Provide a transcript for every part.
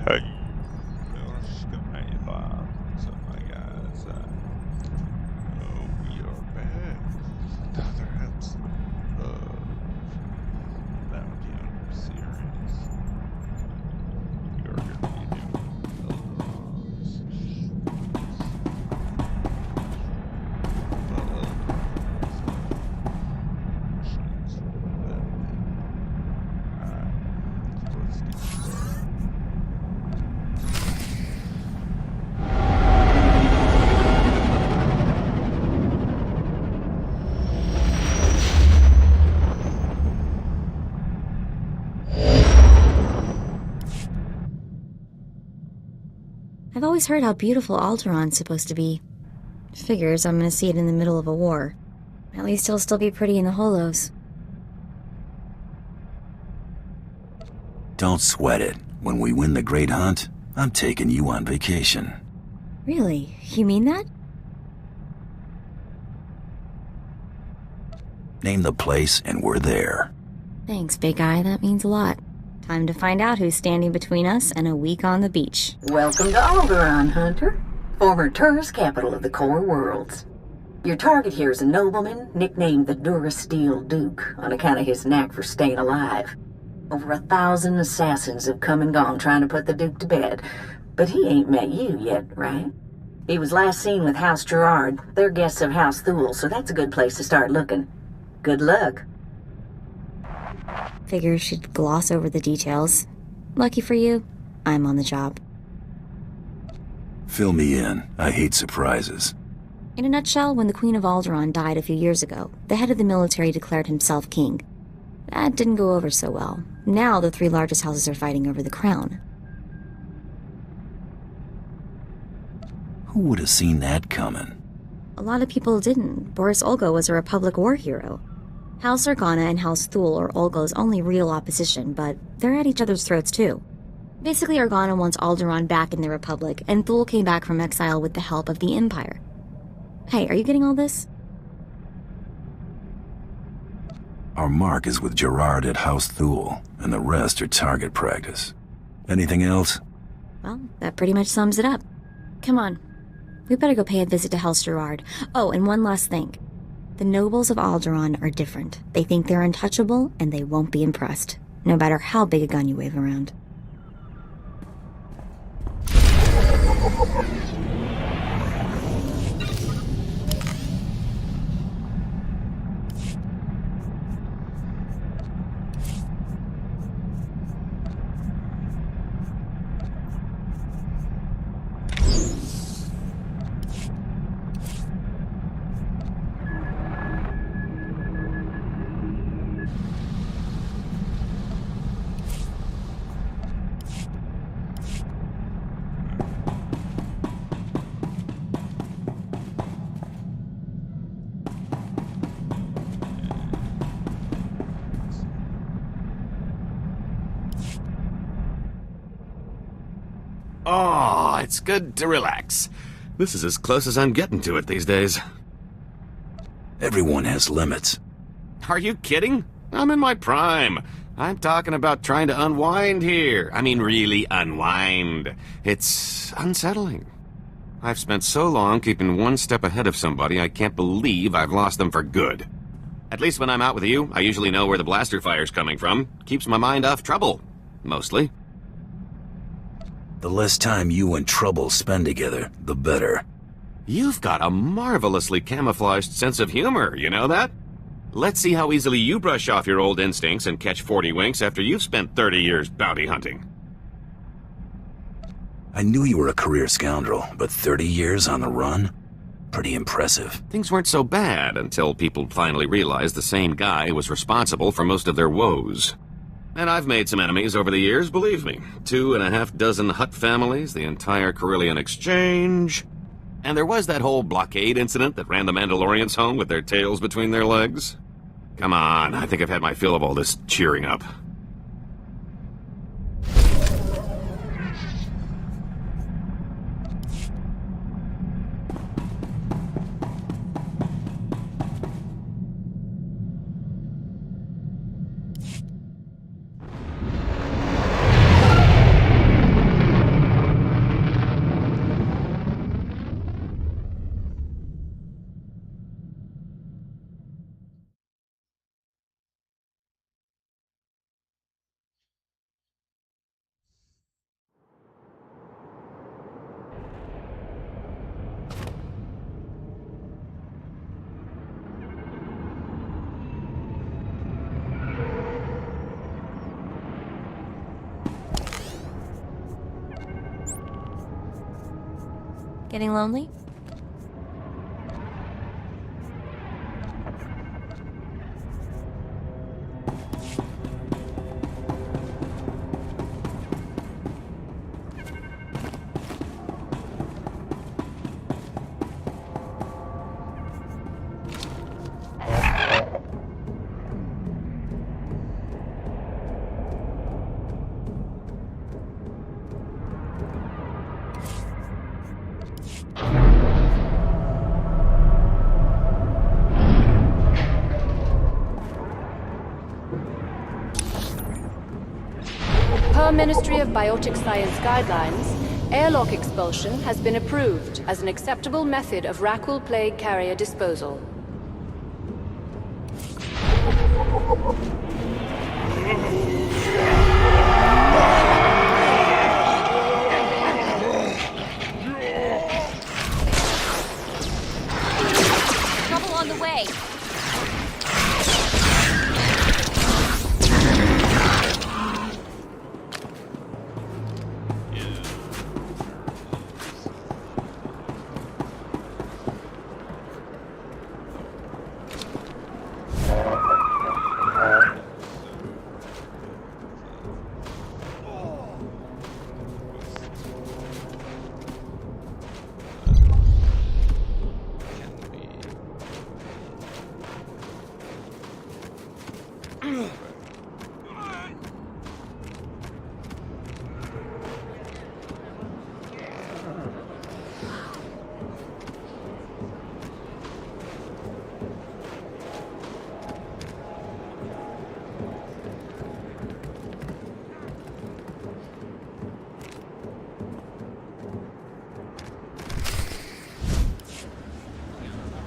Hey, so my guys, we are back with another episode of Bounty Hunter series. We are going to be doing Eldra's missions for them. Alright, so let's get started. I've always heard how beautiful Alderaan's supposed to be. Figures I'm gonna see it in the middle of a war. At least it'll still be pretty in the holos. Don't sweat it. When we win the Great Hunt, I'm taking you on vacation. Really? You mean that? Name the place and we're there. Thanks, big guy. That means a lot. Time to find out who's standing between us and a week on the beach. Welcome to Alderaan, Hunter, former tourist capital of the core worlds. Your target here is a nobleman nicknamed the Durasteel Duke on account of his knack for staying alive. Over 1,000 assassins have come and gone trying to put the Duke to bed, but he ain't met you yet, right? He was last seen with House Gerard. They're guests of House Thule, so that's a good place to start looking. Good luck. Figures she'd gloss over the details. Lucky for you, I'm on the job. Fill me in. I hate surprises. In a nutshell, when the Queen of Alderaan died a few years ago, the head of the military declared himself king. That didn't go over so well. Now the three largest houses are fighting over the crown. Who would have seen that coming? A lot of people didn't. Boris Olga was a Republic war hero. House Organa and House Thule are Olga's only real opposition, but they're at each other's throats too. Basically, Organa wants Alderaan back in the Republic, and Thule came back from exile with the help of the Empire. Hey, are you getting all this? Our mark is with Gerard at House Thule, and the rest are target practice. Anything else? Well, that pretty much sums it up. Come on. We better go pay a visit to House Gerard. Oh, and one last thing. The nobles of Alderaan are different. They think they're untouchable, and they won't be impressed, no matter how big a gun you wave around. Oh, it's good to relax. This is as close as I'm getting to it these days. Everyone has limits. Are you kidding? I'm in my prime. I'm talking about trying to unwind here. I mean, really unwind. It's unsettling. I've spent so long keeping one step ahead of somebody, I can't believe I've lost them for good. At least when I'm out with you, I usually know where the blaster fire's coming from. Keeps my mind off trouble. Mostly. The less time you and Trouble spend together, the better. You've got a marvelously camouflaged sense of humor, you know that? Let's see how easily you brush off your old instincts and catch 40 winks after you've spent 30 years bounty hunting. I knew you were a career scoundrel, but 30 years on the run? Pretty impressive. Things weren't so bad until people finally realized the same guy was responsible for most of their woes. And I've made some enemies over the years, believe me. 2.5 Hutt families, the entire Carillion Exchange. And there was that whole blockade incident that ran the Mandalorians home with their tails between their legs. Come on, I think I've had my fill of all this cheering up. Getting lonely? Per Ministry of Biotic Science guidelines, airlock expulsion has been approved as an acceptable method of Rakul plague carrier disposal. Trouble on the way.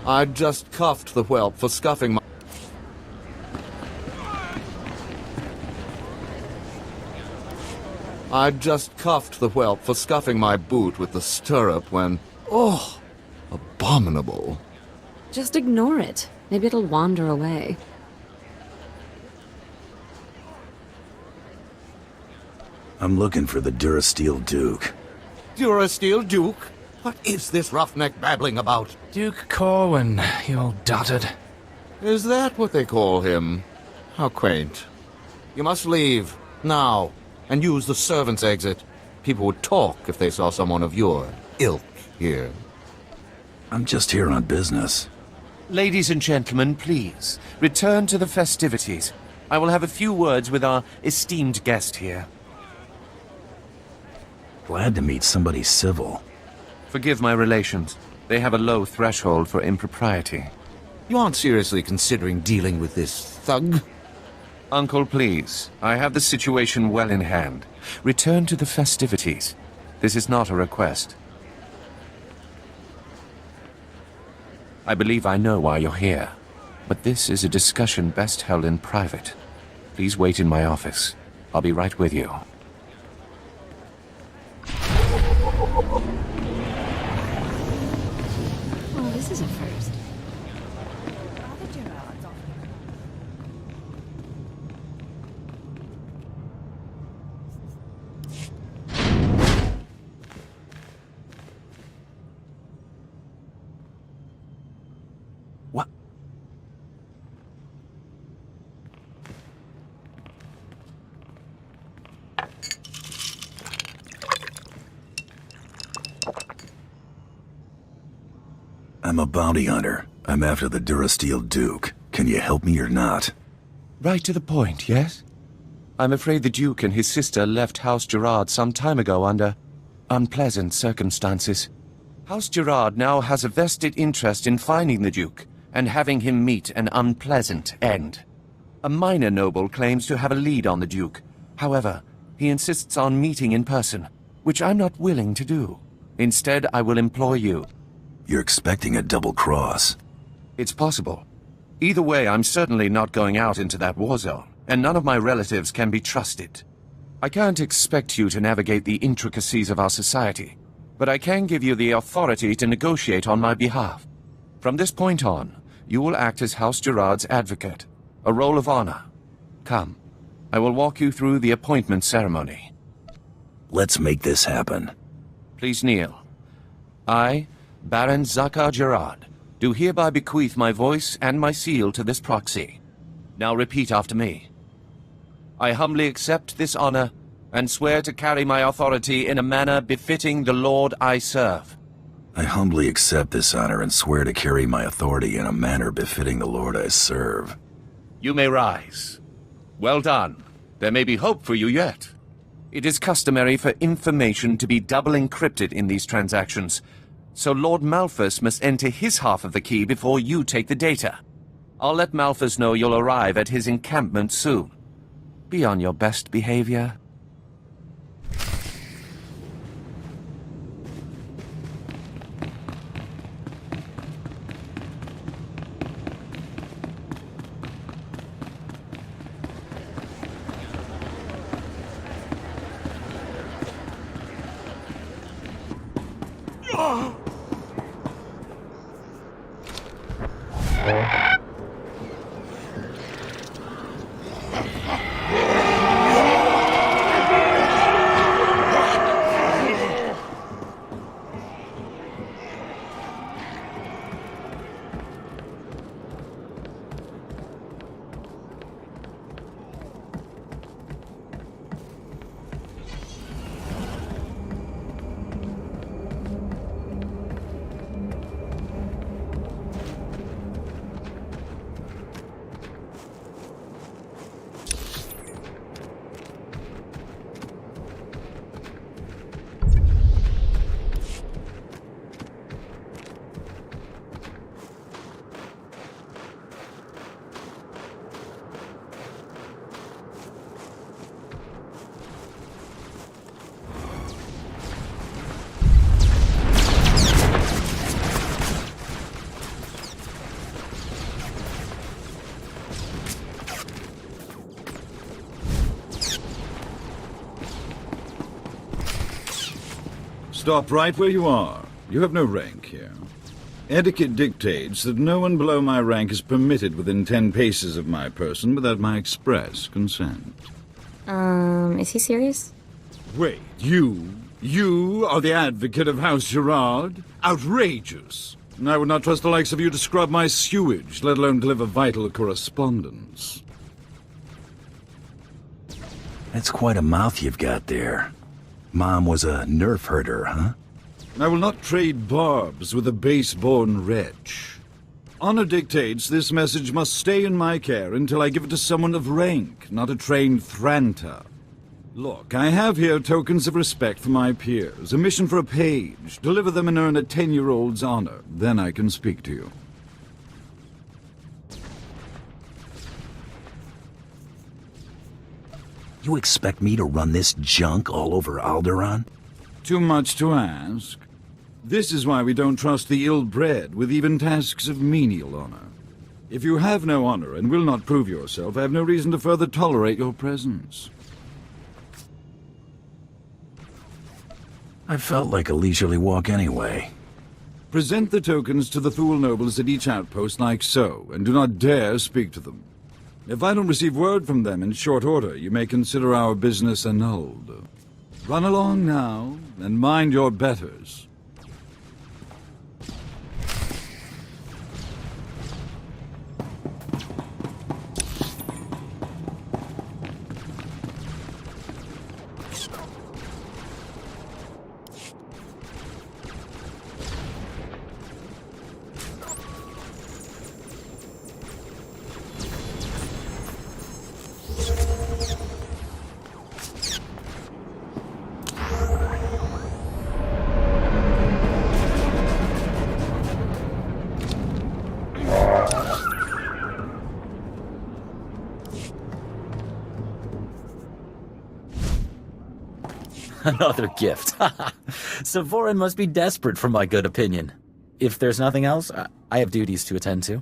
I just cuffed the whelp for scuffing my... I just cuffed the whelp for scuffing my boot with the stirrup when... Oh, abominable. Just ignore it. Maybe it'll wander away. I'm looking for the Durasteel Duke. Durasteel Duke? What is this roughneck babbling about? Duke Corwin, you old dotard. Is that what they call him? How quaint. You must leave, now, and use the servants' exit. People would talk if they saw someone of your ilk here. I'm just here on business. Ladies and gentlemen, please, return to the festivities. I will have a few words with our esteemed guest here. Glad to meet somebody civil. Forgive my relations. They have a low threshold for impropriety. You aren't seriously considering dealing with this thug? Uncle, please. I have the situation well in hand. Return to the festivities. This is not a request. I believe I know why you're here, but this is a discussion best held in private. Please wait in my office. I'll be right with you. Oh, this is a first. What? I'm a bounty hunter. I'm after the Durasteel Duke. Can you help me or not? Right to the point, yes? I'm afraid the Duke and his sister left House Gerard some time ago under unpleasant circumstances. House Gerard now has a vested interest in finding the Duke and having him meet an unpleasant end. A minor noble claims to have a lead on the Duke. However, he insists on meeting in person, which I'm not willing to do. Instead, I will employ you. You're expecting a double cross. It's possible. Either way, I'm certainly not going out into that war zone, and none of my relatives can be trusted. I can't expect you to navigate the intricacies of our society, but I can give you the authority to negotiate on my behalf. From this point on, you will act as House Gerard's advocate, a role of honor. Come, I will walk you through the appointment ceremony. Let's make this happen. Please kneel. I, Baron Zakar Gerard, do hereby bequeath my voice and my seal to this proxy. Now repeat after me. I humbly accept this honor and swear to carry my authority in a manner befitting the Lord I serve. I humbly accept this honor and swear to carry my authority in a manner befitting the Lord I serve. You may rise. Well done. There may be hope for you yet. It is customary for information to be double encrypted in these transactions, so Lord Malthus must enter his half of the key before you take the data. I'll let Malthus know you'll arrive at his encampment soon. Be on your best behavior. Stop right where you are. You have no rank here. Etiquette dictates that no one below my rank is permitted within 10 paces of my person without my express consent. Is he serious? Wait, you are the advocate of House Gerard? Outrageous! I would not trust the likes of you to scrub my sewage, let alone deliver vital correspondence. That's quite a mouth you've got there. Mom was a nerf herder, huh? I will not trade barbs with a base-born wretch. Honor dictates this message must stay in my care until I give it to someone of rank, not a trained Thranta. Look, I have here tokens of respect for my peers, a mission for a page. Deliver them and earn a 10-year-old's honor. Then I can speak to you. You expect me to run this junk all over Alderaan? Too much to ask. This is why we don't trust the ill-bred with even tasks of menial honor. If you have no honor and will not prove yourself, I have no reason to further tolerate your presence. I felt like a leisurely walk anyway. Present the tokens to the Thule nobles at each outpost like so, and do not dare speak to them. If I don't receive word from them in short order, you may consider our business annulled. Run along now, and mind your betters. Another gift. Savorin must be desperate for my good opinion. If there's nothing else, I have duties to attend to.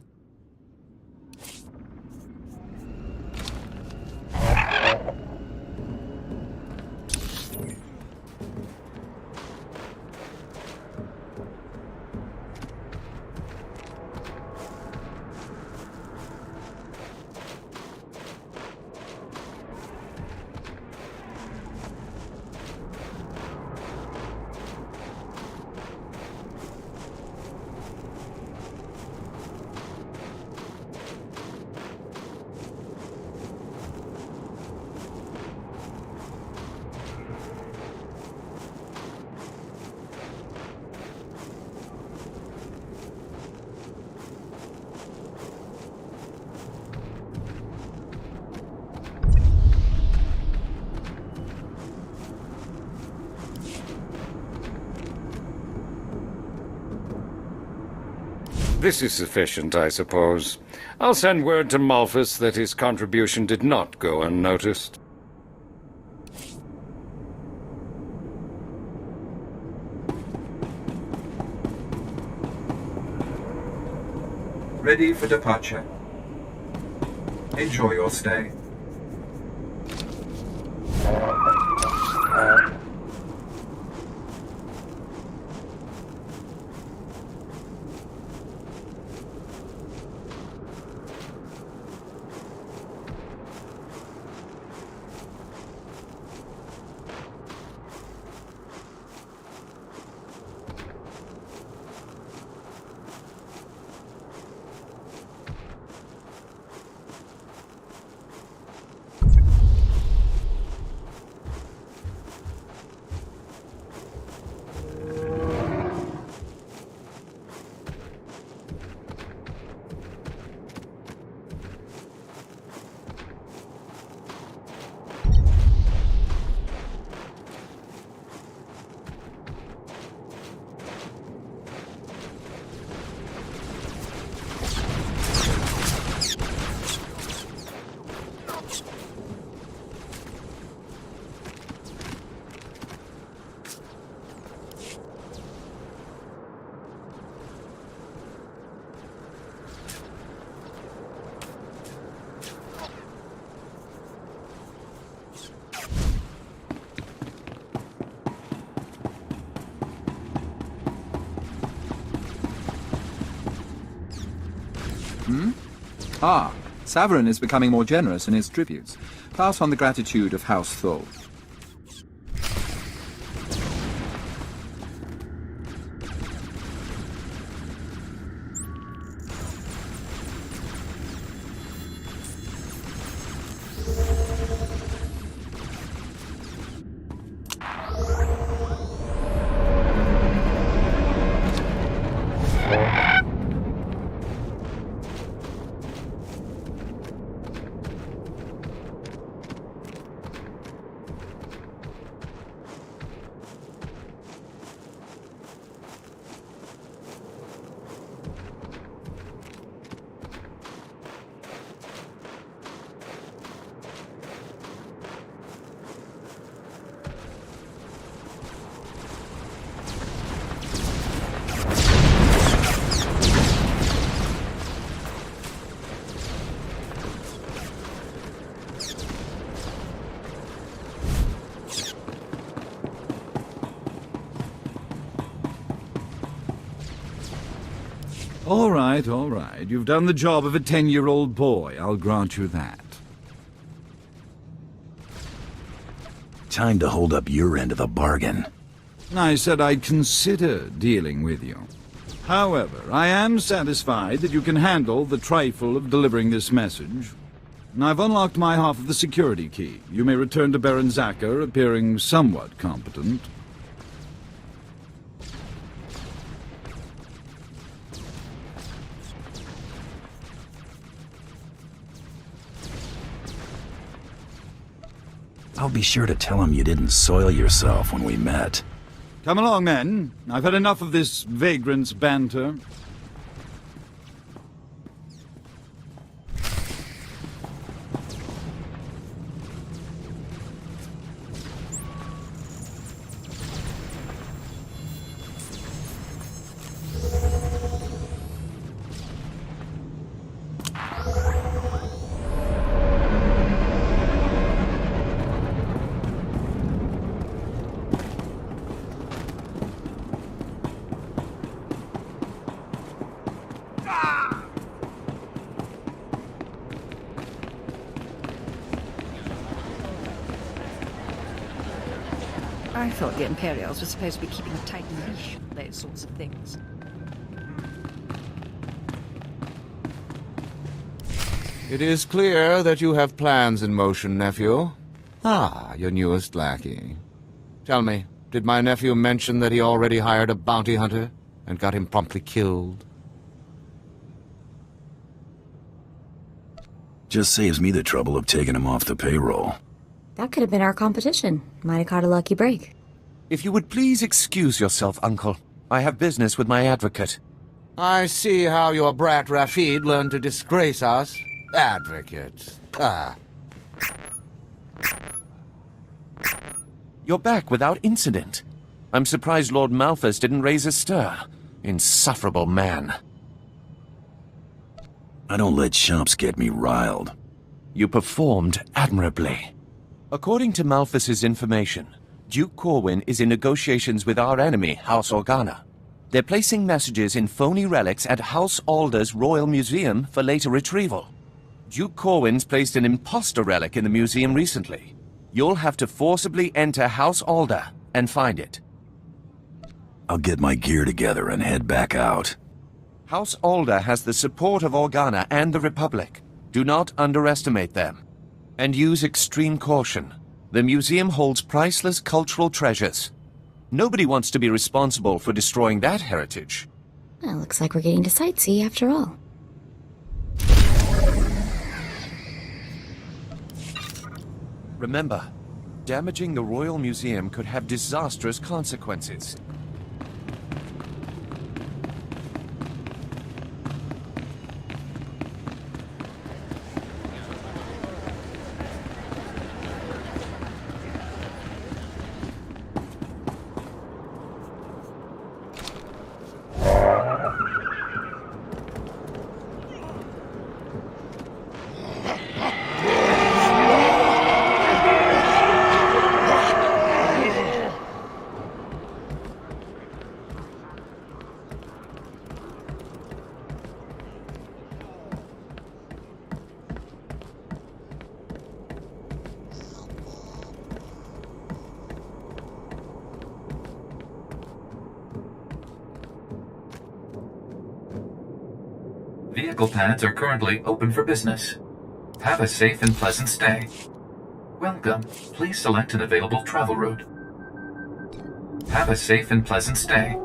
This is sufficient, I suppose. I'll send word to Malphus that his contribution did not go unnoticed. Ready for departure. Enjoy your stay. Ah, Swtor is becoming more generous in his tributes. Pass on the gratitude of House Thul. All right. You've done the job of a 10-year-old boy. I'll grant you that. Time to hold up your end of the bargain. I said I'd consider dealing with you. However, I am satisfied that you can handle the trifle of delivering this message. I've unlocked my half of the security key. You may return to Baron Zacher, appearing somewhat competent. I'll be sure to tell him you didn't soil yourself when we met. Come along, men. I've had enough of this vagrant's banter. I thought the Imperials were supposed to be keeping a tight leash on those sorts of things. It is clear that you have plans in motion, nephew. Ah, your newest lackey. Tell me, did my nephew mention that he already hired a bounty hunter and got him promptly killed? Just saves me the trouble of taking him off the payroll. That could have been our competition. Might have caught a lucky break. If you would please excuse yourself, Uncle. I have business with my advocate. I see how your brat Rafid learned to disgrace us. Advocate. Ah. You're back without incident. I'm surprised Lord Malthus didn't raise a stir. Insufferable man. I don't let chumps get me riled. You performed admirably. According to Malthus's information, Duke Corwin is in negotiations with our enemy, House Organa. They're placing messages in phony relics at House Alder's Royal Museum for later retrieval. Duke Corwin's placed an imposter relic in the museum recently. You'll have to forcibly enter House Alder and find it. I'll get my gear together and head back out. House Alder has the support of Organa and the Republic. Do not underestimate them. And use extreme caution. The museum holds priceless cultural treasures. Nobody wants to be responsible for destroying that heritage. Well, looks like we're getting to sightsee after all. Remember, damaging the Royal Museum could have disastrous consequences. Vehicle pads are currently open for business. Have a safe and pleasant stay. Welcome. Please select an available travel route. Have a safe and pleasant stay.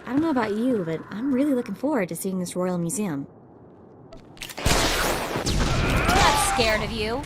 I don't know about you, but I'm really looking forward to seeing this Royal Museum. Not scared of you.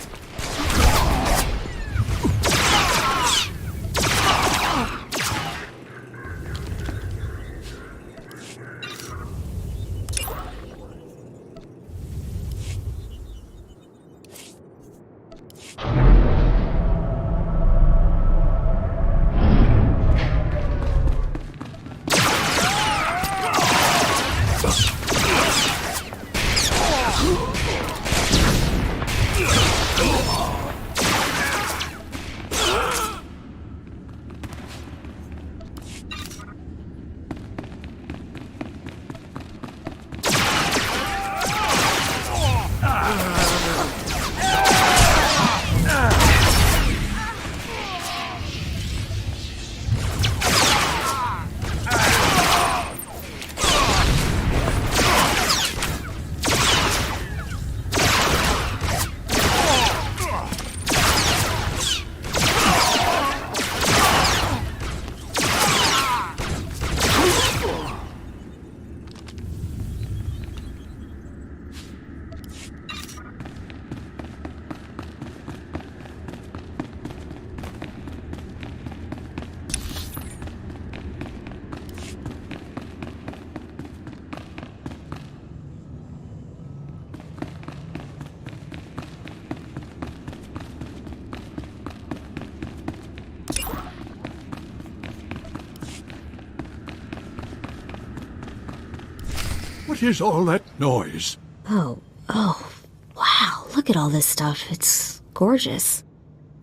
What is all that noise? Oh, wow, look at all this stuff. It's gorgeous.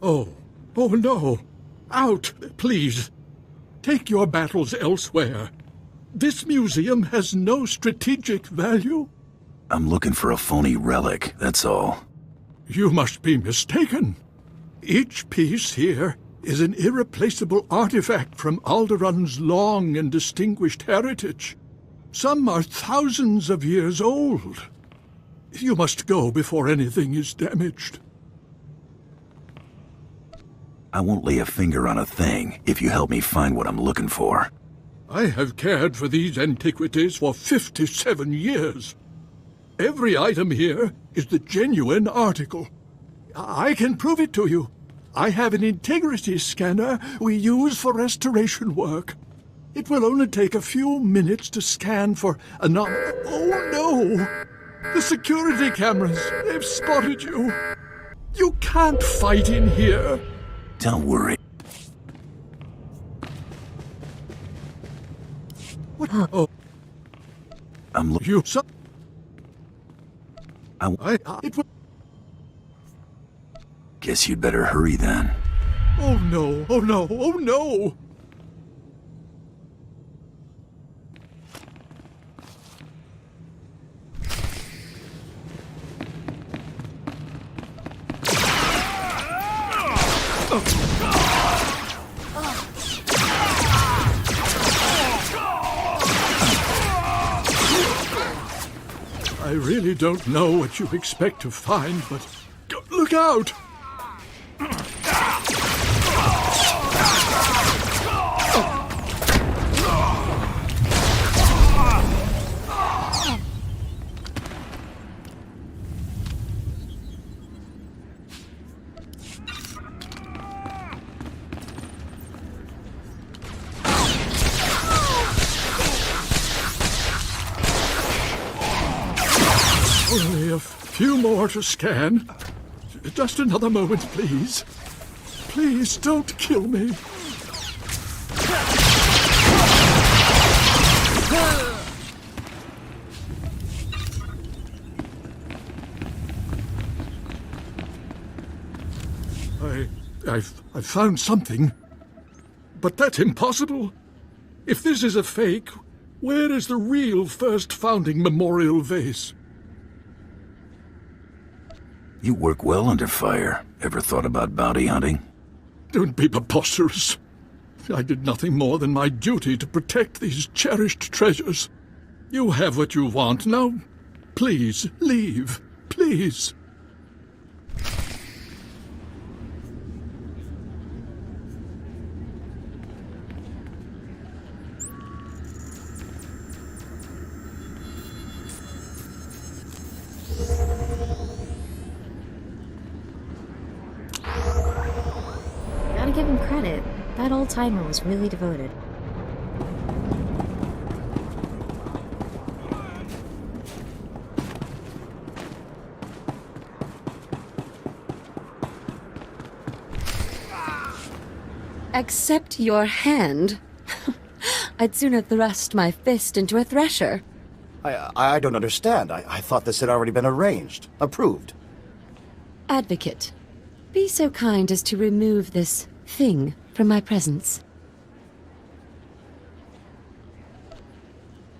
Oh no. Out, please. Take your battles elsewhere. This museum has no strategic value. I'm looking for a phony relic, that's all. You must be mistaken. Each piece here is an irreplaceable artifact from Alderaan's long and distinguished heritage. Some are thousands of years old. You must go before anything is damaged. I won't lay a finger on a thing if you help me find what I'm looking for. I have cared for these antiquities for 57 years. Every item here is the genuine article. I can prove it to you. I have an integrity scanner we use for restoration work. It will only take a few minutes to scan for Oh no! The security cameras, they've spotted you. You can't fight in here. Don't worry. What? Oh. I'm looking. You it would. Guess you'd better hurry then. Oh no, oh no, oh no! I really don't know what you expect to find, but look out! Only a few more to scan. Just another moment, please. Please don't kill me. I've found something. But that's impossible. If this is a fake, where is the real first founding memorial vase? You work well under fire. Ever thought about bounty hunting? Don't be preposterous. I did nothing more than my duty to protect these cherished treasures. You have what you want. Now, please, leave. Please. Gotta give him credit. That old-timer was really devoted. Accept your hand? I'd sooner thrust my fist into a thresher. I don't understand. I thought this had already been arranged. Approved. Advocate, be so kind as to remove this thing from my presence.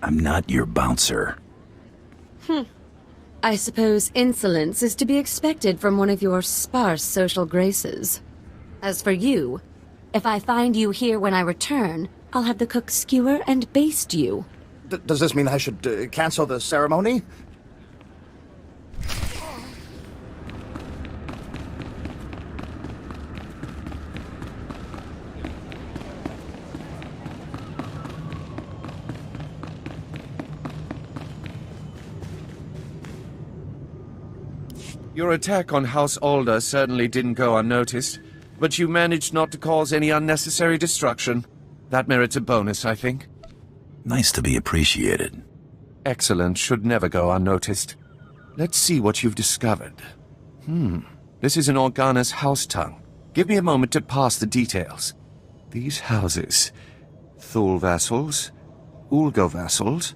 I'm not your bouncer. I suppose insolence is to be expected from one of your sparse social graces. As for you, if I find you here when I return, I'll have the cook skewer and baste you. Does this mean I should cancel the ceremony? Your attack on House Alder certainly didn't go unnoticed, but you managed not to cause any unnecessary destruction. That merits a bonus, I think. Nice to be appreciated. Excellence should never go unnoticed. Let's see what you've discovered. This is an Organa's house tongue. Give me a moment to pass the details. These houses: Thule vassals, Ulgo vassals,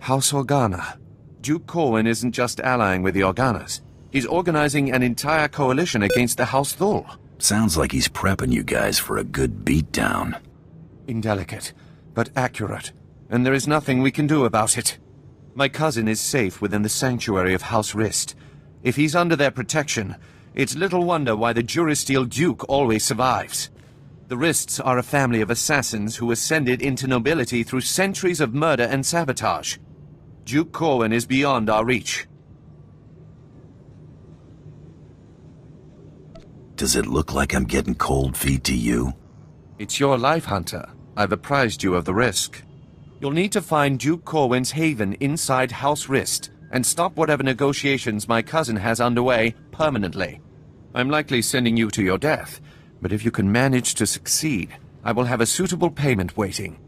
House Organa. Duke Corwin isn't just allying with the Organas. He's organizing an entire coalition against the House Thul. Sounds like he's prepping you guys for a good beatdown. Indelicate, but accurate, and there is nothing we can do about it. My cousin is safe within the sanctuary of House Rist. If he's under their protection, it's little wonder why the Durasteel Duke always survives. The Rists are a family of assassins who ascended into nobility through centuries of murder and sabotage. Duke Corwin is beyond our reach. Does it look like I'm getting cold feet to you? It's your life, Hunter. I've apprised you of the risk. You'll need to find Duke Corwin's haven inside House Rist and stop whatever negotiations my cousin has underway permanently. I'm likely sending you to your death, but if you can manage to succeed, I will have a suitable payment waiting.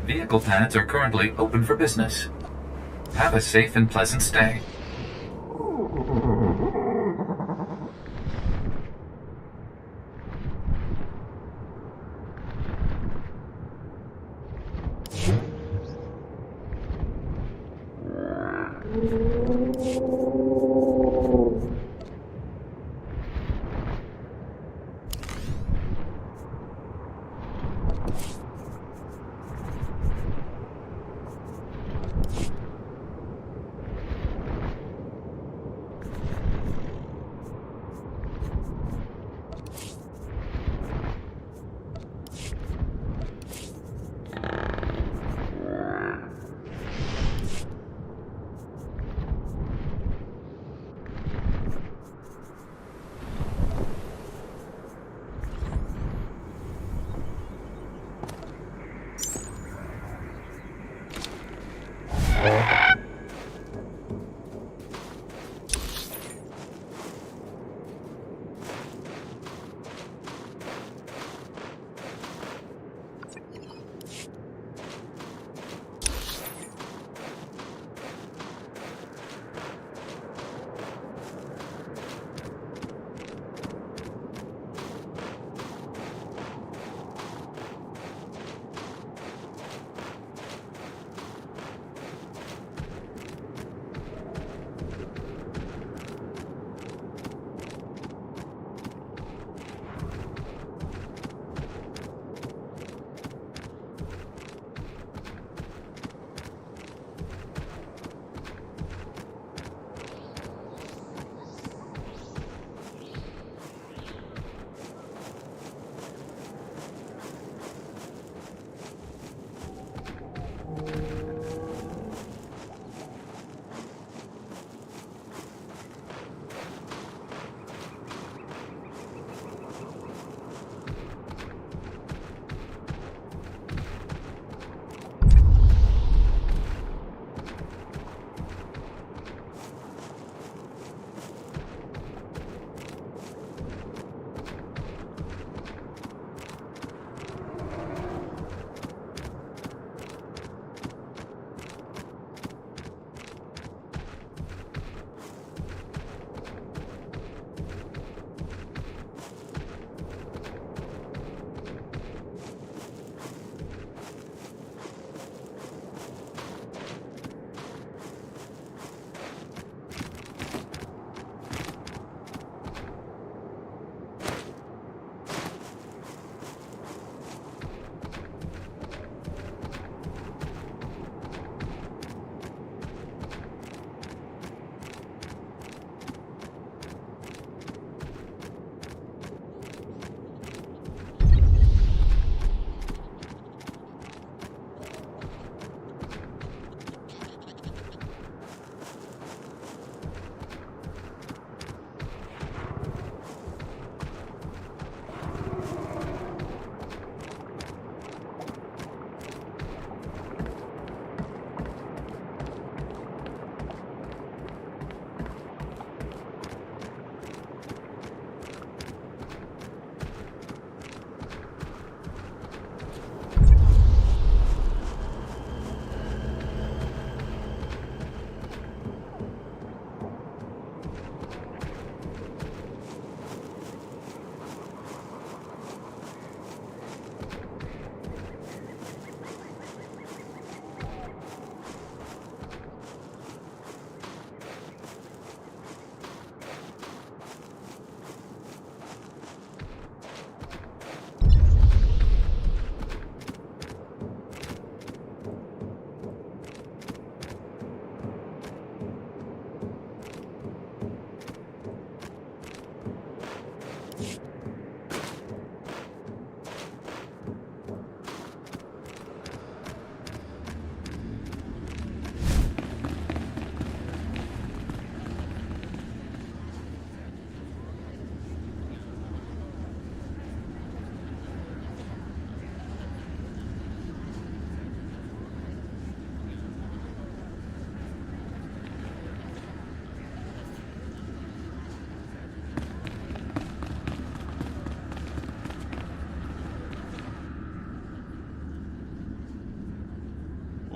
Vehicle pads are currently open for business. Have a safe and pleasant stay.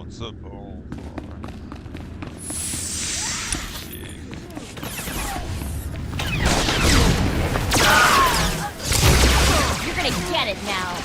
What's up, all? You're gonna get it now.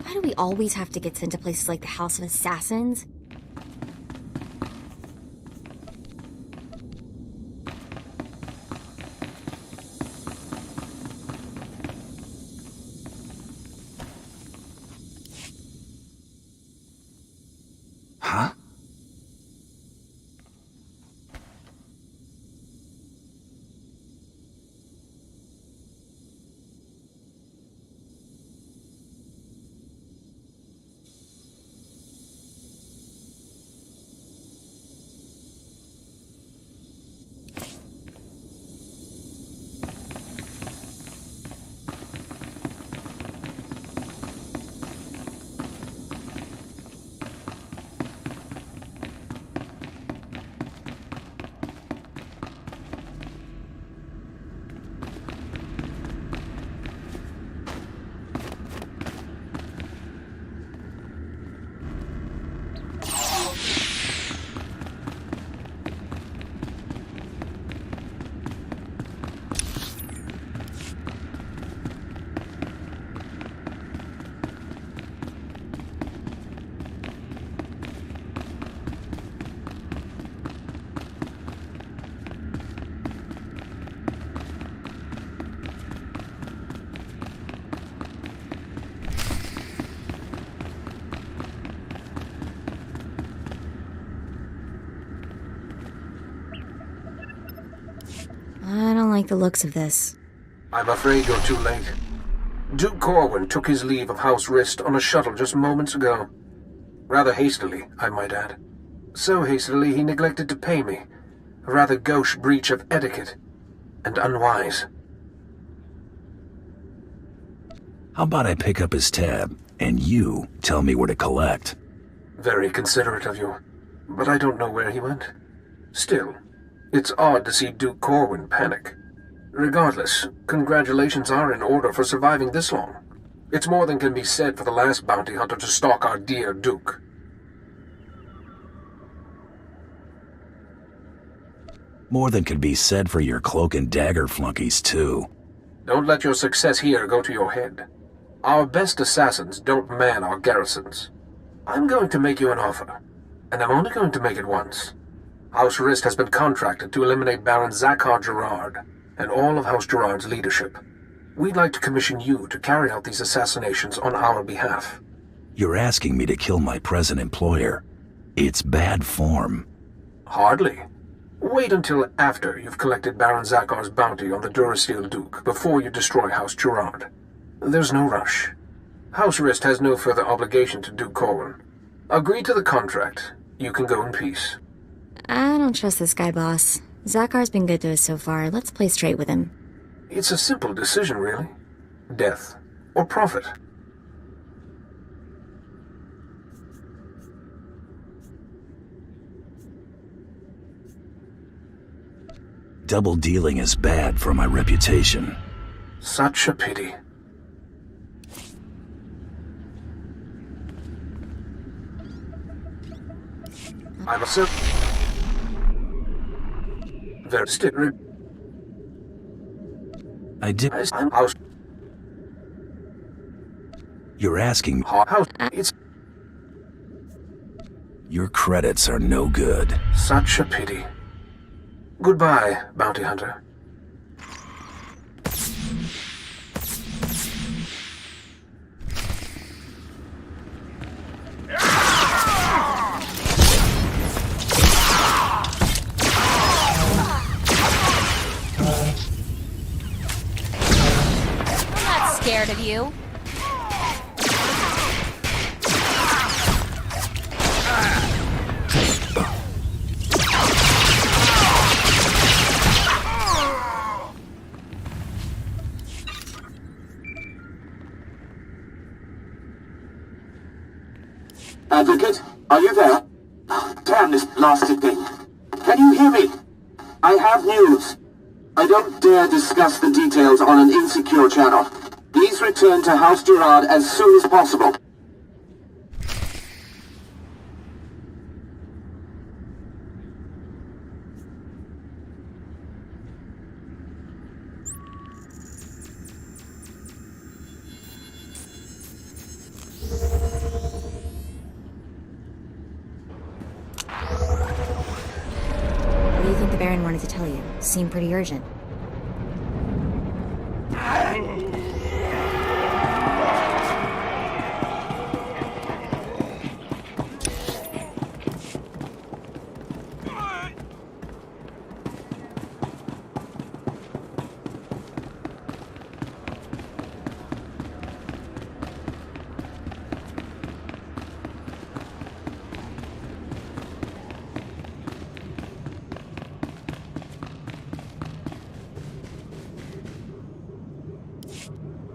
Why do we always have to get sent to places like the House of Assassins? Huh? I don't like the looks of this. I'm afraid you're too late. Duke Corwin took his leave of House Rist on a shuttle just moments ago. Rather hastily, I might add. So hastily he neglected to pay me. A rather gauche breach of etiquette, and unwise. How about I pick up his tab, and you tell me where to collect? Very considerate of you, but I don't know where he went. Still, it's odd to see Duke Corwin panic. Regardless, congratulations are in order for surviving this long. It's more than can be said for the last bounty hunter to stalk our dear Duke. More than could be said for your cloak and dagger flunkies, too. Don't let your success here go to your head. Our best assassins don't man our garrisons. I'm going to make you an offer, and I'm only going to make it once. House Rist has been contracted to eliminate Baron Zakhar Gerard and all of House Gerard's leadership. We'd like to commission you to carry out these assassinations on our behalf. You're asking me to kill my present employer. It's bad form. Hardly. Wait until after you've collected Baron Zakhar's bounty on the Durasteel Duke before you destroy House Gerard. There's no rush. House Rist has no further obligation to Duke Corwin. Agree to the contract. You can go in peace. I don't trust this guy, boss. Zakhar's been good to us so far. Let's play straight with him. It's a simple decision, really. Death or profit. Double dealing is bad for my reputation. Such a pity. I'm a very sticker. I did. House. You're asking. House. It's. Your credits are no good. Such a pity. Goodbye, bounty hunter. Scared of you. Advocate, are you there? Oh, damn this blasted thing. Can you hear me? I have news. I don't dare discuss the details on an insecure channel. Please return to House Gerard as soon as possible. What do you think the Baron wanted to tell you? Seemed pretty urgent.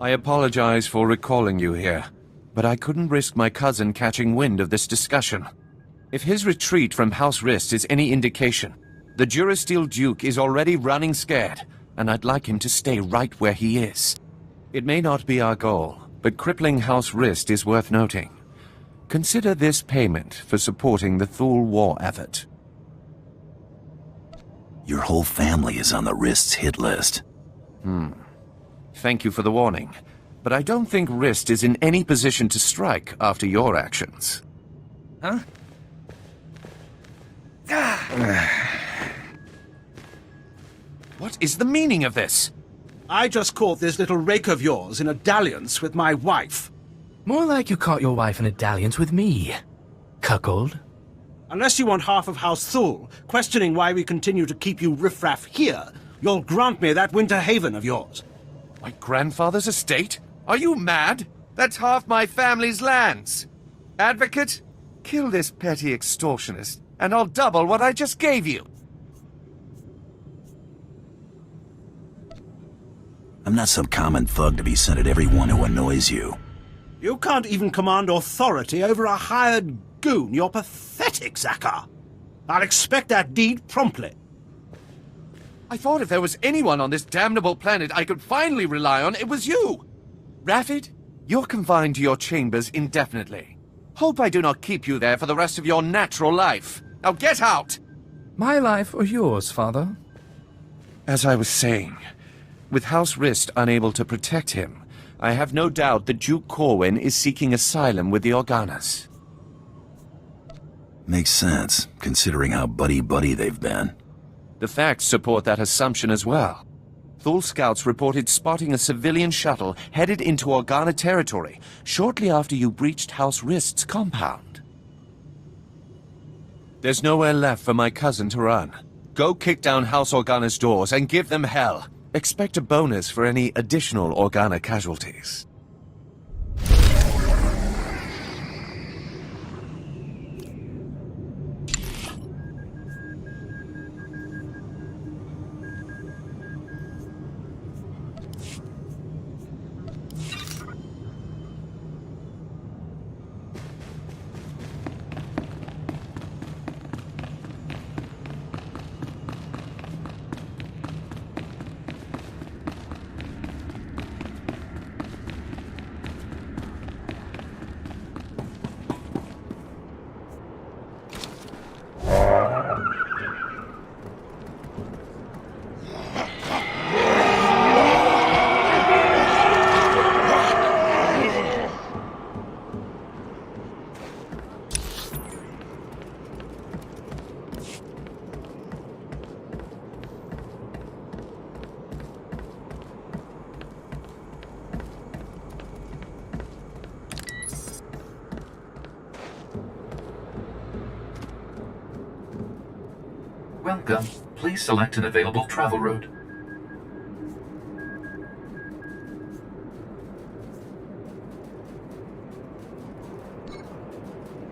I apologize for recalling you here, but I couldn't risk my cousin catching wind of this discussion. If his retreat from House Rist is any indication, the Durasteel Duke is already running scared, and I'd like him to stay right where he is. It may not be our goal, but crippling House Rist is worth noting. Consider this payment for supporting the Thule war effort. Your whole family is on the Rist's hit list. Thank you for the warning, but I don't think Rist is in any position to strike after your actions. Huh? What is the meaning of this? I just caught this little rake of yours in a dalliance with my wife. More like you caught your wife in a dalliance with me, cuckold. Unless you want half of House Thule, questioning why we continue to keep you riffraff here, you'll grant me that winter haven of yours. My grandfather's estate? Are you mad? That's half my family's lands. Advocate, kill this petty extortionist, and I'll double what I just gave you. I'm not some common thug to be sent at everyone who annoys you. You can't even command authority over a hired goon. You're pathetic, Zakar. I'll expect that deed promptly. I thought if there was anyone on this damnable planet I could finally rely on, it was you! Raffid, you're confined to your chambers indefinitely. Hope I do not keep you there for the rest of your natural life. Now get out! My life or yours, Father? As I was saying, with House Rist unable to protect him, I have no doubt that Duke Corwin is seeking asylum with the Organas. Makes sense, considering how buddy-buddy they've been. The facts support that assumption as well. Thule scouts reported spotting a civilian shuttle headed into Organa territory shortly after you breached House Rist's compound. There's nowhere left for my cousin to run. Go kick down House Organa's doors and give them hell. Expect a bonus for any additional Organa casualties. Welcome. Please select an available travel route.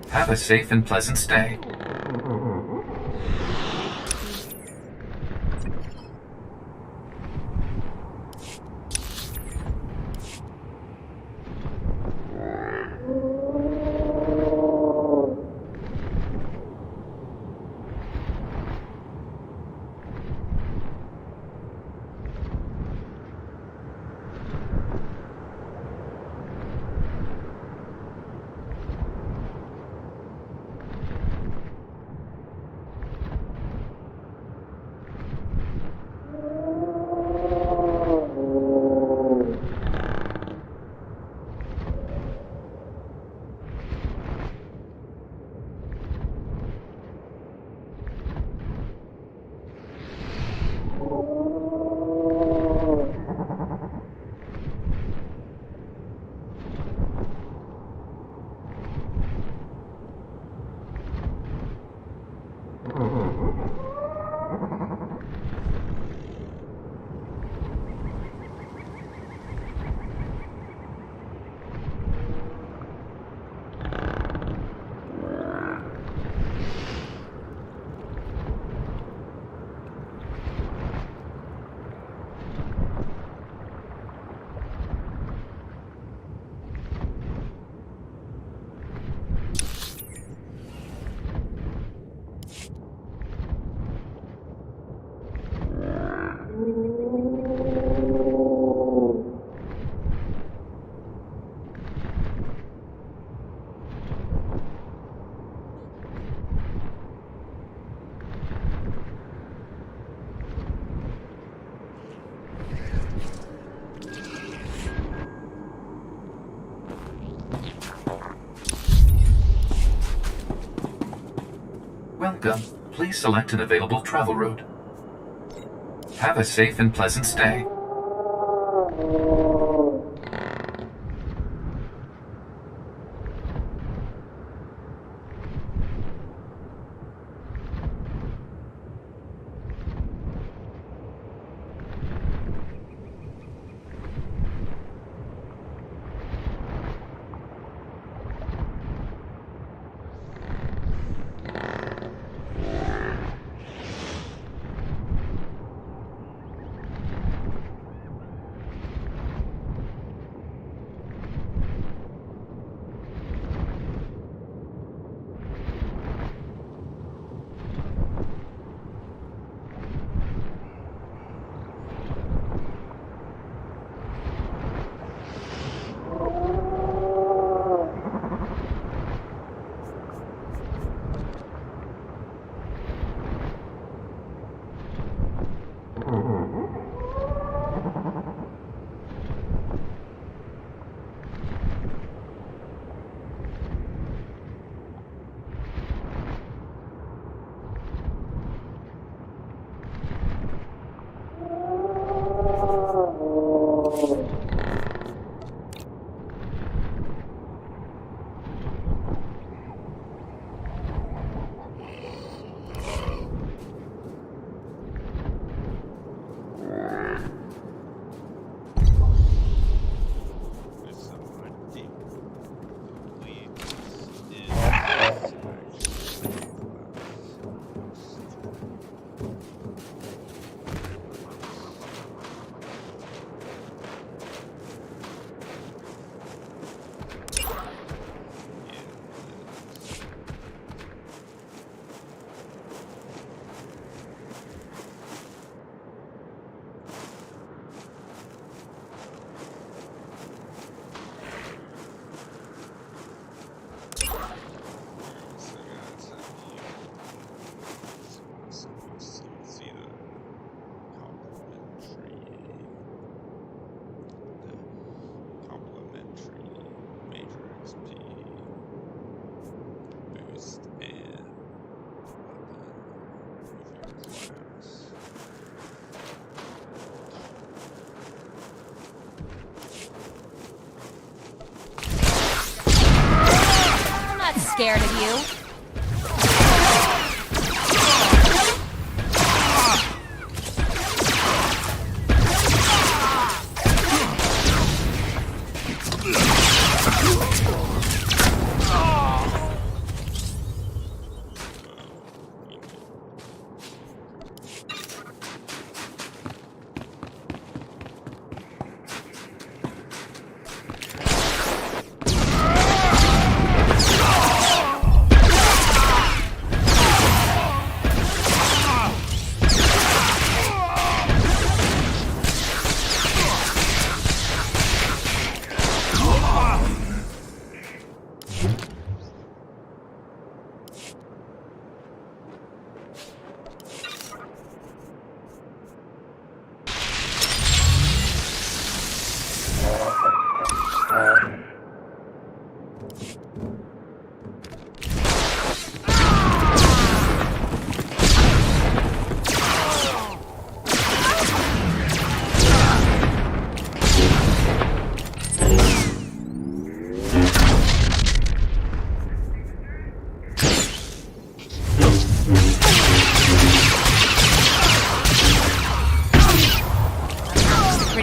Have a safe and pleasant stay. Welcome. Please select an available travel route. Have a safe and pleasant stay. Scared of you.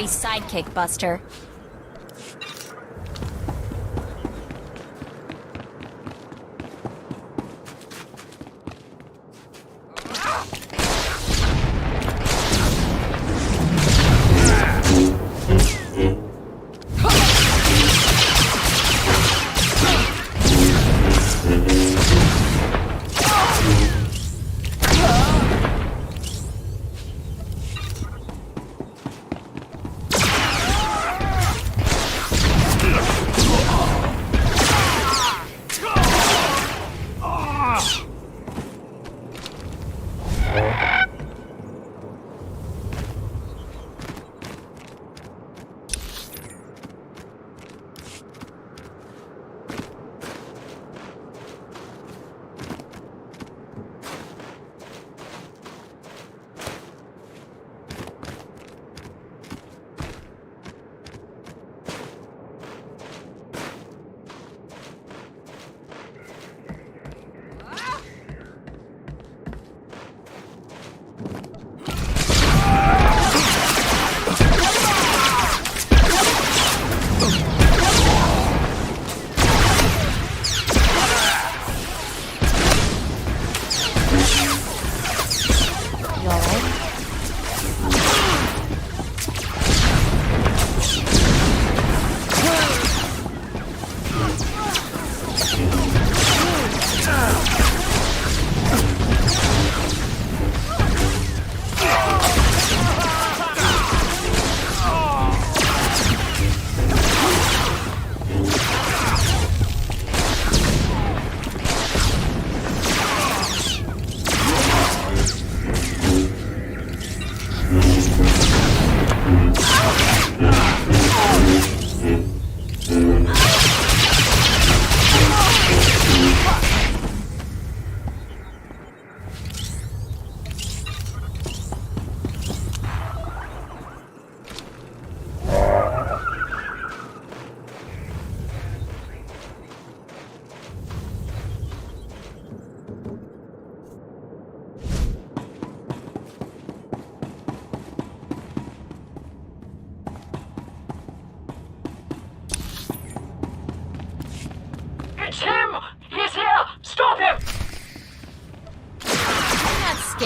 Sidekick buster.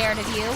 scared of you.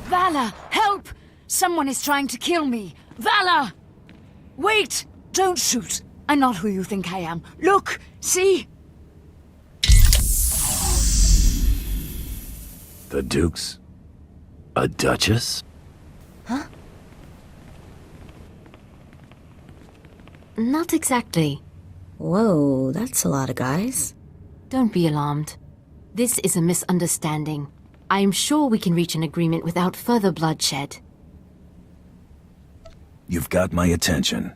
Valor, help! Someone is trying to kill me. Valor! Wait! Don't shoot. I'm not who you think I am. Look! See? The Dukes? A Duchess? Huh? Not exactly. Whoa, that's a lot of guys. Don't be alarmed. This is a misunderstanding. I am sure we can reach an agreement without further bloodshed. You've got my attention.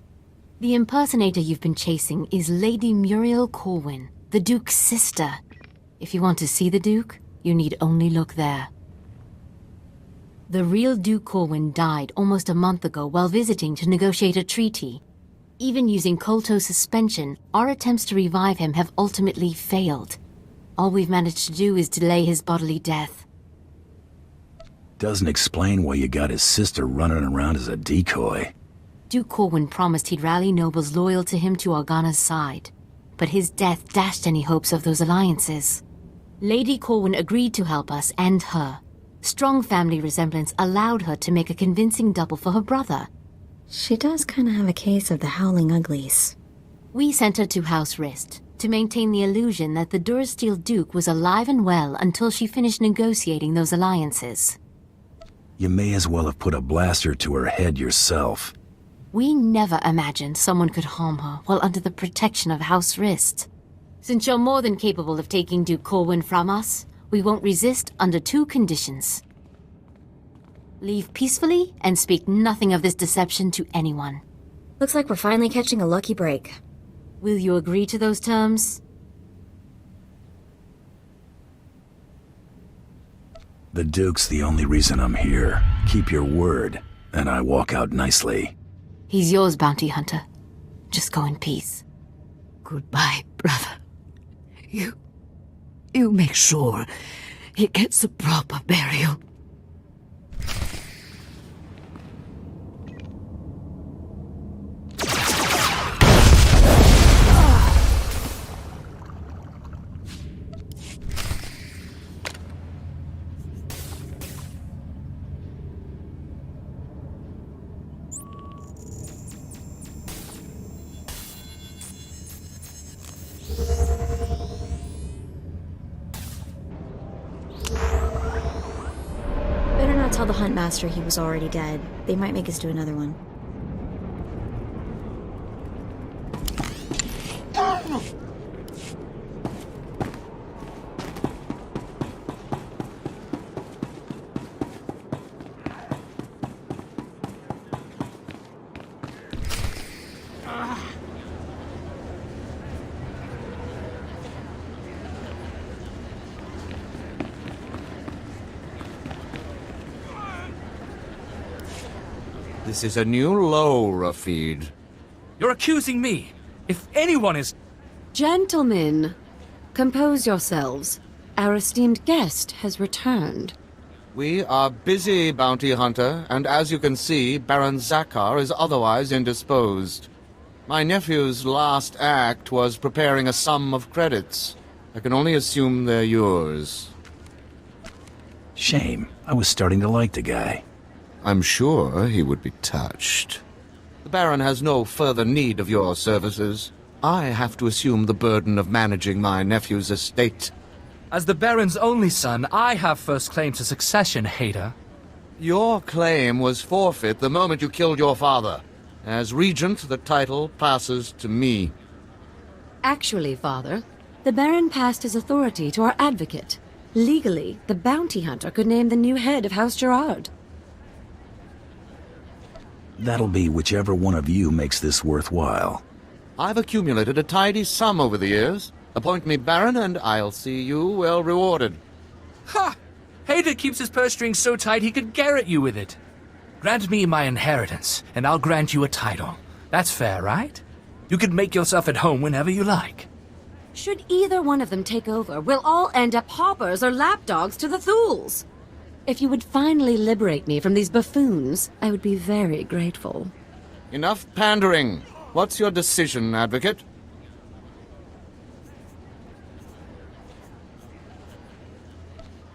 The impersonator you've been chasing is Lady Muriel Corwin, the Duke's sister. If you want to see the Duke, you need only look there. The real Duke Corwin died almost a month ago while visiting to negotiate a treaty. Even using Kolto suspension, our attempts to revive him have ultimately failed. All we've managed to do is delay his bodily death. Doesn't explain why you got his sister running around as a decoy. Duke Corwin promised he'd rally nobles loyal to him to Organa's side, but his death dashed any hopes of those alliances. Lady Corwin agreed to help us and her. Strong family resemblance allowed her to make a convincing double for her brother. She does kind of have a case of the Howling Uglies. We sent her to House Rist to maintain the illusion that the Dursteel Duke was alive and well until she finished negotiating those alliances. You may as well have put a blaster to her head yourself. We never imagined someone could harm her while under the protection of House Rist. Since you're more than capable of taking Duke Corwin from us, we won't resist under 2 conditions. Leave peacefully and speak nothing of this deception to anyone. Looks like we're finally catching a lucky break. Will you agree to those terms? The Duke's the only reason I'm here. Keep your word, and I walk out nicely. He's yours, bounty hunter. Just go in peace. Goodbye, brother. You make sure he gets a proper burial. Tell the Huntmaster he was already dead. They might make us do another one. This is a new low, Rafid. You're accusing me. If anyone is... Gentlemen, compose yourselves. Our esteemed guest has returned. We are busy, bounty hunter, and as you can see, Baron Zakar is otherwise indisposed. My nephew's last act was preparing a sum of credits. I can only assume they're yours. Shame. I was starting to like the guy. I'm sure he would be touched. The Baron has no further need of your services. I have to assume the burden of managing my nephew's estate. As the Baron's only son, I have first claim to succession, Hader. Your claim was forfeit the moment you killed your father. As regent, the title passes to me. Actually, Father, the Baron passed his authority to our advocate. Legally, the bounty hunter could name the new head of House Gerard. That'll be whichever one of you makes this worthwhile. I've accumulated a tidy sum over the years. Appoint me Baron, and I'll see you well rewarded. Ha! Hader keeps his purse strings so tight he could garrote you with it. Grant me my inheritance, and I'll grant you a title. That's fair, right? You can make yourself at home whenever you like. Should either one of them take over, we'll all end up hoppers or lapdogs to the Thools. If you would finally liberate me from these buffoons, I would be very grateful. Enough pandering. What's your decision, Advocate?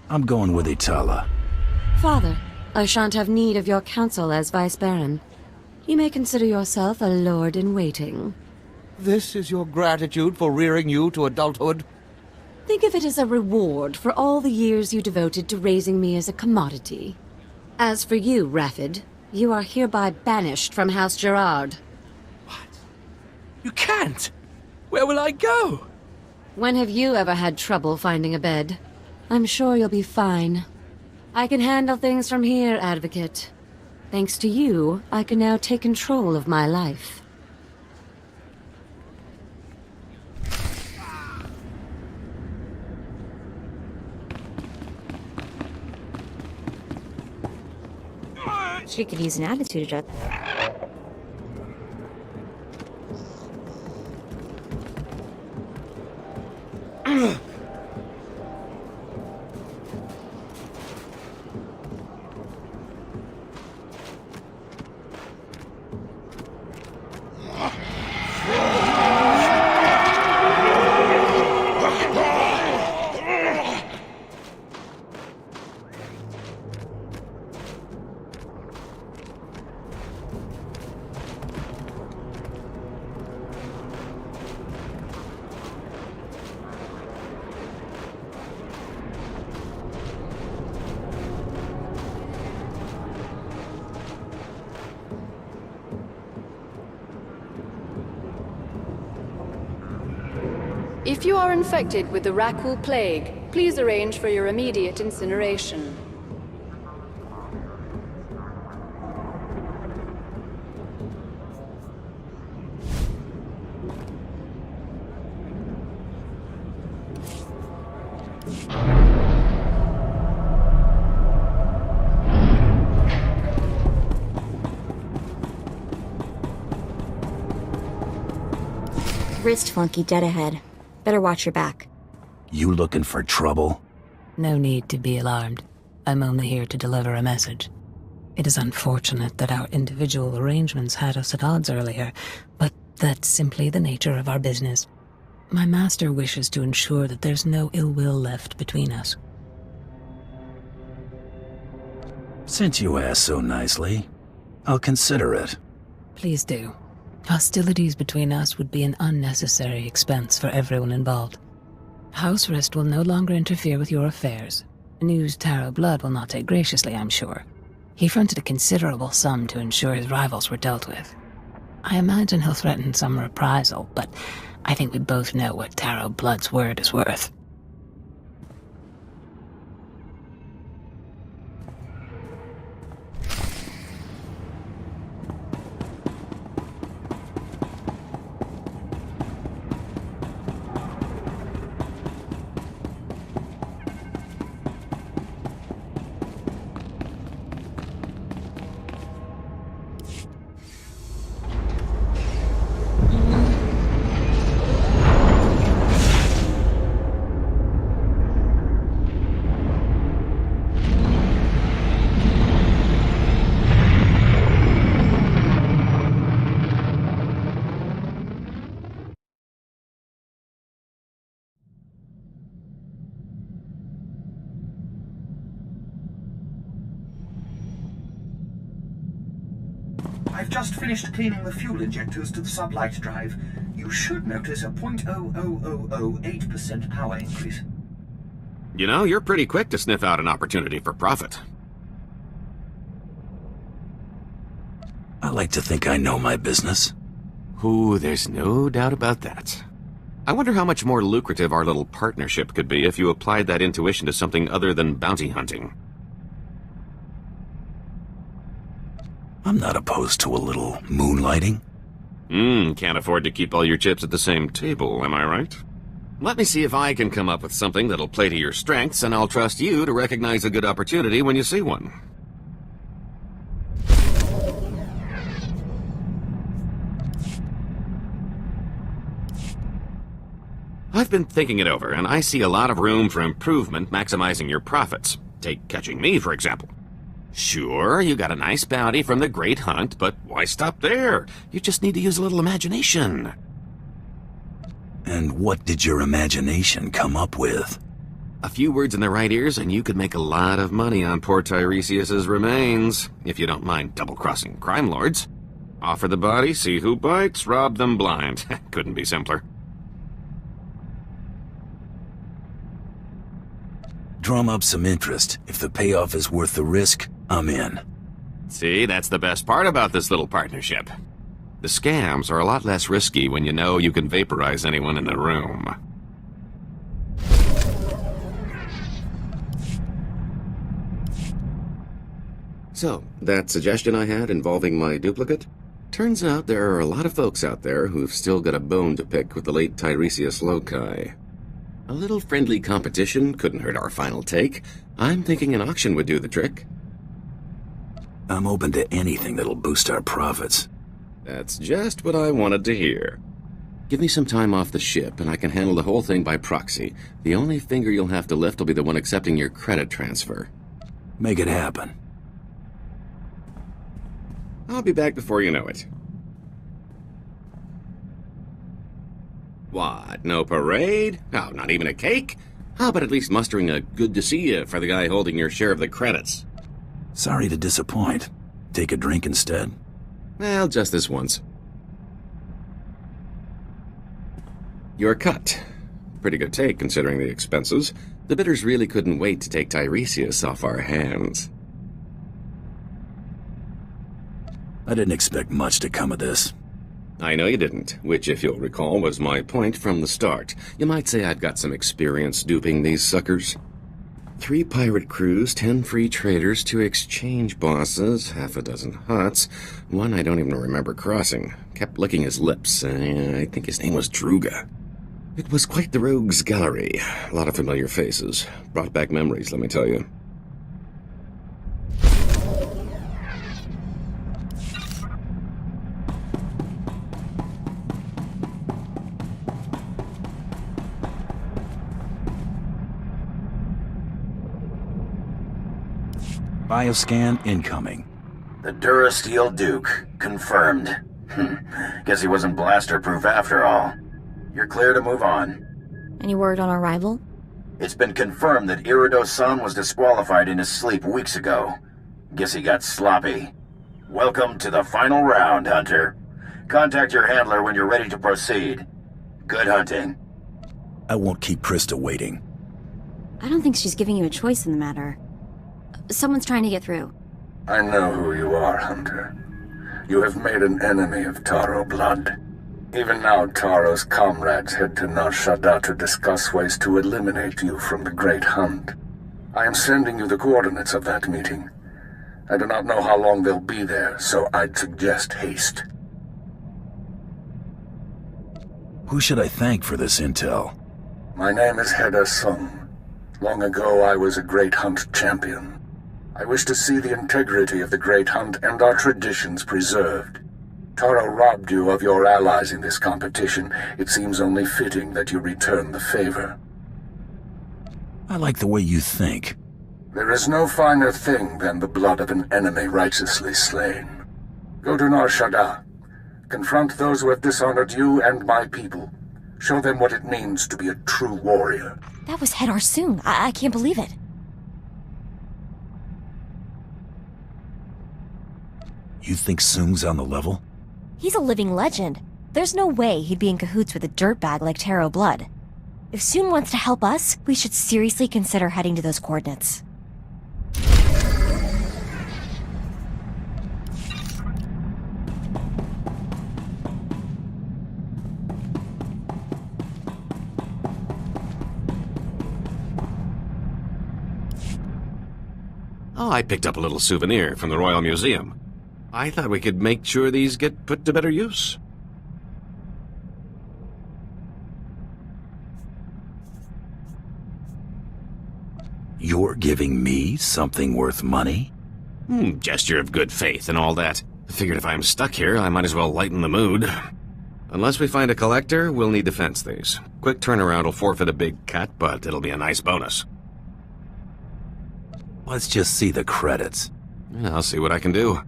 I'm going with Itala. Father, I shan't have need of your counsel as Vice Baron. You may consider yourself a lord-in-waiting. This is your gratitude for rearing you to adulthood? Think of it as a reward for all the years you devoted to raising me as a commodity. As for you, Raffid, you are hereby banished from House Gerard. You can't! Where will I go? When have you ever had trouble finding a bed? I'm sure you'll be fine. I can handle things from here, Advocate. Thanks to you, I can now take control of my life. She could use an attitude adjustment. If you are infected with the Rakul Plague, please arrange for your immediate incineration. Wrist flunky dead ahead. Better watch your back. You looking for trouble? No need to be alarmed. I'm only here to deliver a message. It is unfortunate that our individual arrangements had us at odds earlier, but that's simply the nature of our business. My master wishes to ensure that there's no ill will left between us. Since you asked so nicely, I'll consider it. Please do. Hostilities between us would be an unnecessary expense for everyone involved. House Rist will no longer interfere with your affairs. News Taro Blood will not take graciously, I'm sure. He fronted a considerable sum to ensure his rivals were dealt with. I imagine he'll threaten some reprisal, but I think we both know what Taro Blood's word is worth. I've just finished cleaning the fuel injectors to the sublight drive. You should notice a 0.00008% power increase. You know, you're pretty quick to sniff out an opportunity for profit. I like to think I know my business. Ooh, there's no doubt about that. I wonder how much more lucrative our little partnership could be if you applied that intuition to something other than bounty hunting. I'm not opposed to a little moonlighting. Can't afford to keep all your chips at the same table, am I right? Let me see if I can come up with something that'll play to your strengths, and I'll trust you to recognize a good opportunity when you see one. I've been thinking it over, and I see a lot of room for improvement maximizing your profits. Take catching me, for example. Sure, you got a nice bounty from the Great Hunt, but why stop there? You just need to use a little imagination. And what did your imagination come up with? A few words in the right ears, and you could make a lot of money on poor Tiresias's remains, if you don't mind double-crossing crime lords. Offer the body, see who bites, rob them blind. Couldn't be simpler. Drum up some interest. If the payoff is worth the risk, I'm in. See, that's the best part about this little partnership. The scams are a lot less risky when you know you can vaporize anyone in the room. So, that suggestion I had involving my duplicate? Turns out there are a lot of folks out there who've still got a bone to pick with the late Tiresias Loci. A little friendly competition couldn't hurt our final take. I'm thinking an auction would do the trick. I'm open to anything that'll boost our profits. That's just what I wanted to hear. Give me some time off the ship, and I can handle the whole thing by proxy. The only finger you'll have to lift will be the one accepting your credit transfer. Make it happen. I'll be back before you know it. What, no parade? Oh, not even a cake? How about at least mustering a good to see you for the guy holding your share of the credits? Sorry to disappoint. Take a drink instead. Well, just this once. Your cut. Pretty good take, considering the expenses. The bidders really couldn't wait to take Tiresias off our hands. I didn't expect much to come of this. I know you didn't, which, if you'll recall, was my point from the start. You might say I've got some experience duping these suckers. 3 pirate crews, 10 free traders, 2 exchange bosses, half a dozen huts, one I don't even remember crossing. Kept licking his lips. I think his name was Druga. It was quite the rogues gallery. A lot of familiar faces. Brought back memories, let me tell you. Bioscan incoming. The Durasteel Duke. Confirmed. Guess he wasn't blaster-proof after all. You're clear to move on. Any word on our rival? It's been confirmed that Irido-san was disqualified in his sleep weeks ago. Guess he got sloppy. Welcome to the final round, Hunter. Contact your handler when you're ready to proceed. Good hunting. I won't keep Krista waiting. I don't think she's giving you a choice in the matter. Someone's trying to get through. I know who you are, Hunter. You have made an enemy of Taro blood. Even now, Taro's comrades head to Nar Shaddaa to discuss ways to eliminate you from the Great Hunt. I am sending you the coordinates of that meeting. I do not know how long they'll be there, so I'd suggest haste. Who should I thank for this intel? My name is Heda Sung. Long ago, I was a Great Hunt champion. I wish to see the integrity of the Great Hunt and our traditions preserved. Taro robbed you of your allies in this competition. It seems only fitting that you return the favor. I like the way you think. There is no finer thing than the blood of an enemy righteously slain. Go to Nar Shaddaa. Confront those who have dishonored you and my people. Show them what it means to be a true warrior. That was Hedar Sung. I can't believe it. You think Soong's on the level? He's a living legend. There's no way he'd be in cahoots with a dirtbag like Taro Blood. If Soong wants to help us, we should seriously consider heading to those coordinates. Oh, I picked up a little souvenir from the Royal Museum. I thought we could make sure these get put to better use. You're giving me something worth money? Gesture of good faith and all that. I figured if I'm stuck here, I might as well lighten the mood. Unless we find a collector, we'll need to fence these. Quick turnaround will forfeit a big cut, but it'll be a nice bonus. Let's just see the credits. I'll see what I can do.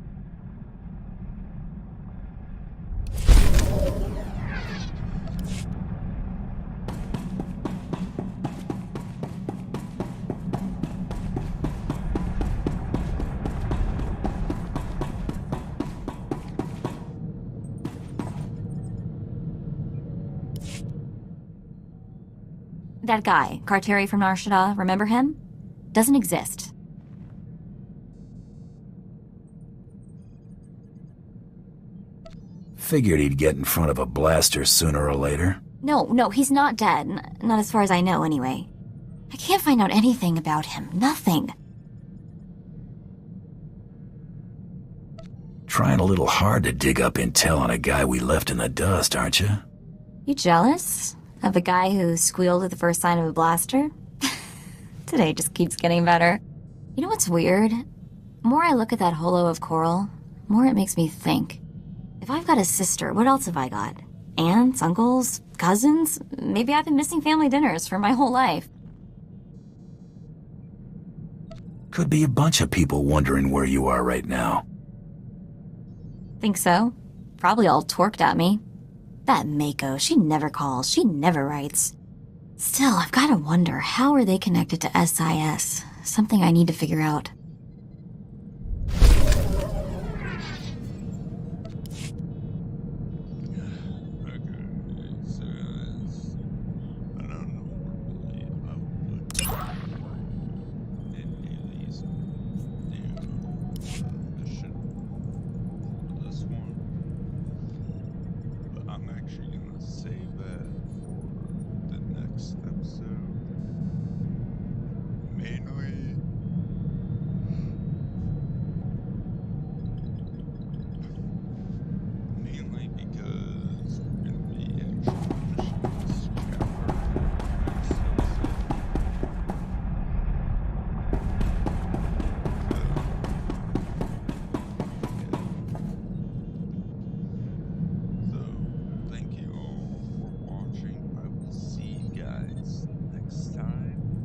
That guy, Karteri from Nar Shaddaa, remember him? Doesn't exist. Figured he'd get in front of a blaster sooner or later. No, he's not dead. Not as far as I know, anyway. I can't find out anything about him. Nothing. Trying a little hard to dig up intel on a guy we left in the dust, aren't you? You jealous? Of a guy who squealed at the first sign of a blaster? Today just keeps getting better. You know what's weird? The more I look at that holo of coral, the more it makes me think. If I've got a sister, what else have I got? Aunts, uncles, cousins? Maybe I've been missing family dinners for my whole life. Could be a bunch of people wondering where you are right now. Think so? Probably all torqued at me. That Mako, she never calls, she never writes. Still, I've gotta wonder, how are they connected to SIS? Something I need to figure out.